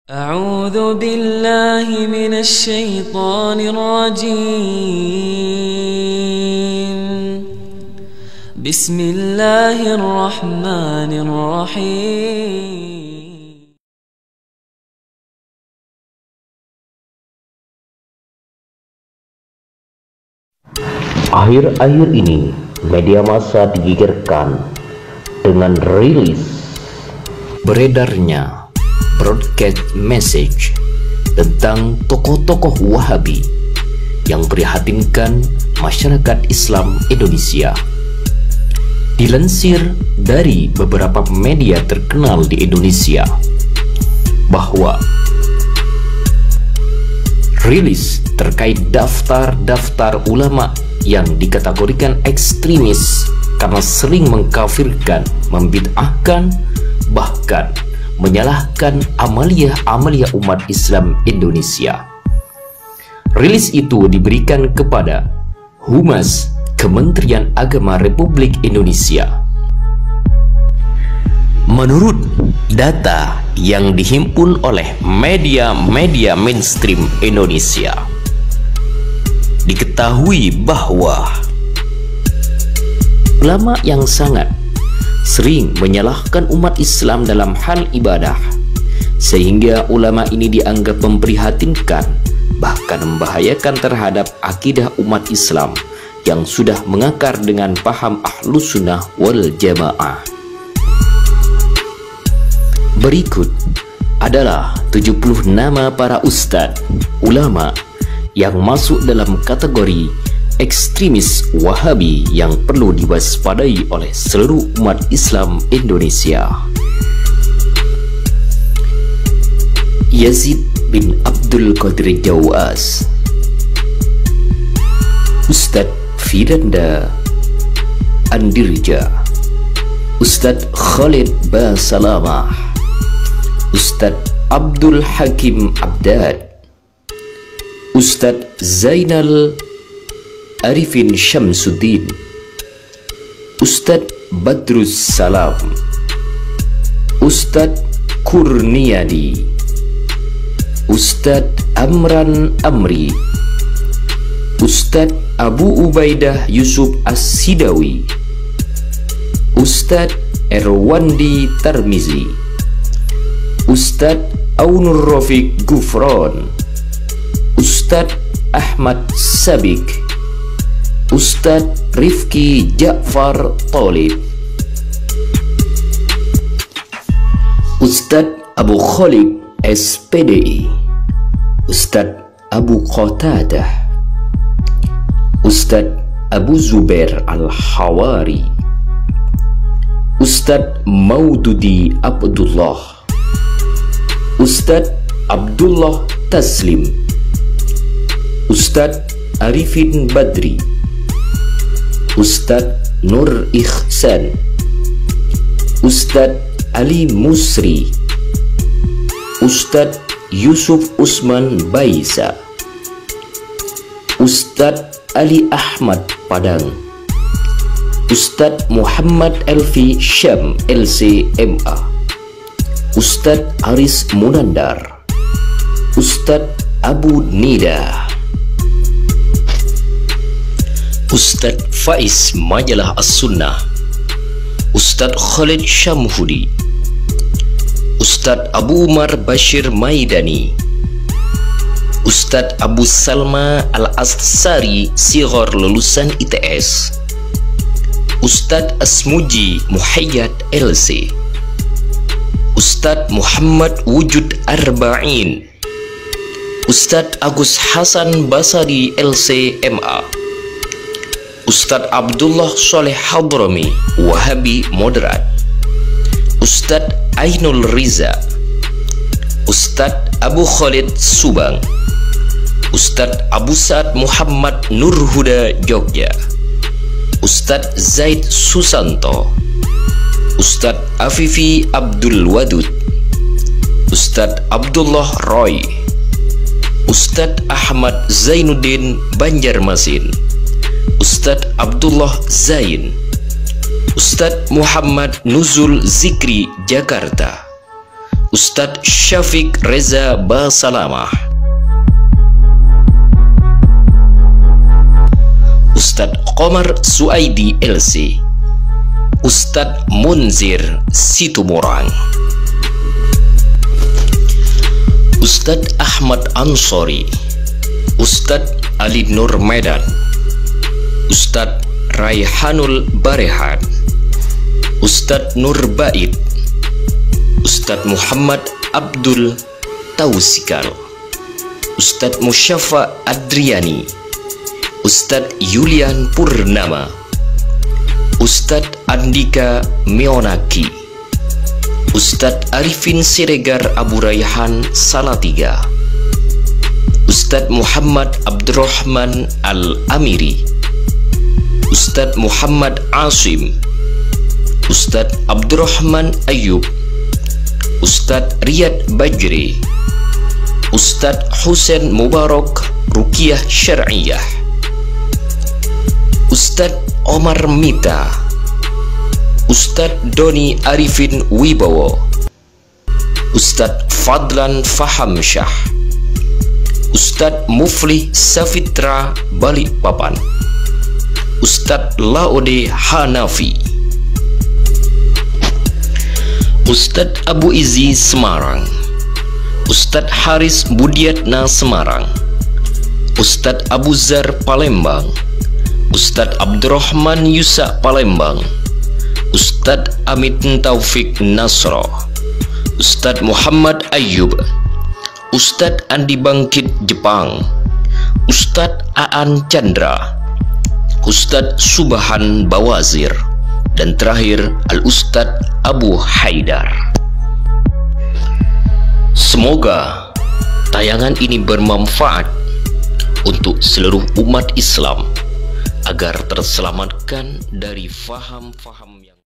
أعوذ بالله من الشيطان الرجيم بسم الله الرحمن الرحيم Akhir-akhir ini media massa digegerkan dengan rilis beredarnya broadcast message tentang tokoh-tokoh Wahabi yang prihatinkan masyarakat Islam Indonesia. Dilansir dari beberapa media terkenal di Indonesia bahwa rilis terkait daftar ulama yang dikategorikan ekstremis karena sering mengkafirkan, membid'ahkan, bahkan menyalahkan amalia umat Islam Indonesia. Rilis itu diberikan kepada Humas Kementerian Agama Republik Indonesia. Menurut data yang dihimpun oleh media mainstream Indonesia, diketahui bahwa ulama yang sangat sering menyalahkan umat Islam dalam hal ibadah, sehingga ulama ini dianggap memprihatinkan, bahkan membahayakan terhadap akidah umat Islam yang sudah mengakar dengan paham Ahlus Sunnah wal Jamaah. Berikut adalah 70 nama para ustadz, ulama yang masuk dalam kategori ekstremis Wahabi yang perlu diwaspadai oleh seluruh umat Islam Indonesia. Yazid bin Abdul Qadir Jawas, Ustadz Firanda Andirja, Ustadz Khalid Basalamah, Ustadz Abdul Hakim Abdad, Ustadz Zainal Arifin Syamsuddin, Ustadz Badrus Salam, Ustadz Kurniadi, Ustadz Amran Amri, Ustadz Abu Ubaidah Yusuf As-Sidawi, Ustadz Erwandi Tarmizi, Ustadz Aunur Rafiq Gufron, Ustadz Ahmad Sabik, Ustadz Rifki Ja'far Thalib, Ustadz Abu Khalid SPDI, Ustadz Abu Qatadah, Ustadz Abu Zubair Al-Hawari, Ustadz Maududi Abdullah, Ustadz Abdullah Taslim, Ustadz Arifin Badri, Ustadz Nur Ihsan, Ustadz Ali Musri, Ustadz Yusuf Usman Baisa, Ustadz Ali Ahmad Padang, Ustadz Muhammad Elfi Syam LCMA, Ustadz Aris Munandar, Ustadz Abu Nida, Ustadz Faiz Majalah As-Sunnah, Ustadz Khalid Syamhudi, Ustadz Abu Umar Bashir Maidani, Ustadz Abu Salma Al-Astsari Sighar lulusan ITS, Ustadz Asmuji Muhayyad LC, Ustadz Muhammad Wujud Arba'in, Ustadz Agus Hasan Basari LCMA, Ustadz Abdullah Soleh Hadrami Wahabi Moderat, Ustadz Ainul Riza, Ustadz Abu Khalid Subang, Ustadz Abu Sa'ad Muhammad Nurhuda Jogja, Ustadz Zaid Susanto, Ustadz Afifi Abdul Wadud, Ustadz Abdullah Roy, Ustadz Ahmad Zainuddin Banjarmasin, Ustadz Abdullah Zain, Ustadz Muhammad Nuzul Zikri Jakarta, Ustadz Syafiq Reza Basalamah, Ustadz Qomar Suaidi LC, Ustadz Munzir Situmorang, Ustadz Ahmad Ansori, Ustadz Ali Nur Medan, Ustadz Raihanul Barehat, Ustadz Nur Baid, Ustadz Muhammad Abdul Tausikal, Ustadz Musyafa Adriani, Ustadz Yulian Purnama, Ustadz Andika Meonaki, Ustadz Arifin Siregar Abu Raihan Salatiga, Ustadz Muhammad Abdurrahman Al-Amiri, Ustadz Muhammad Asim, Ustadz Abdurrahman Ayub, Ustadz Riyad Bajri, Ustadz Husain Mubarak Ruqyah Syar'iyah, Ustadz Omar Mita, Ustadz Doni Arifin Wibowo, Ustadz Fadlan Fahamsyah, Ustadz Muflih Safitra Balikpapan, Ustadz Laode Hanafi, Ustadz Abu Izi Semarang, Ustadz Haris Budiatna Semarang, Ustadz Abu Zar Palembang, Ustadz Abdurrahman Yusa Palembang, Ustadz Amit Taufik Nasro, Ustadz Muhammad Ayub, Ustadz Andi Bangkit Jepang, Ustadz Aan Chandra, Ustadz Subhan Bawazir, dan terakhir Al-Ustadz Abu Haidar. Semoga tayangan ini bermanfaat untuk seluruh umat Islam agar terselamatkan dari faham-faham yang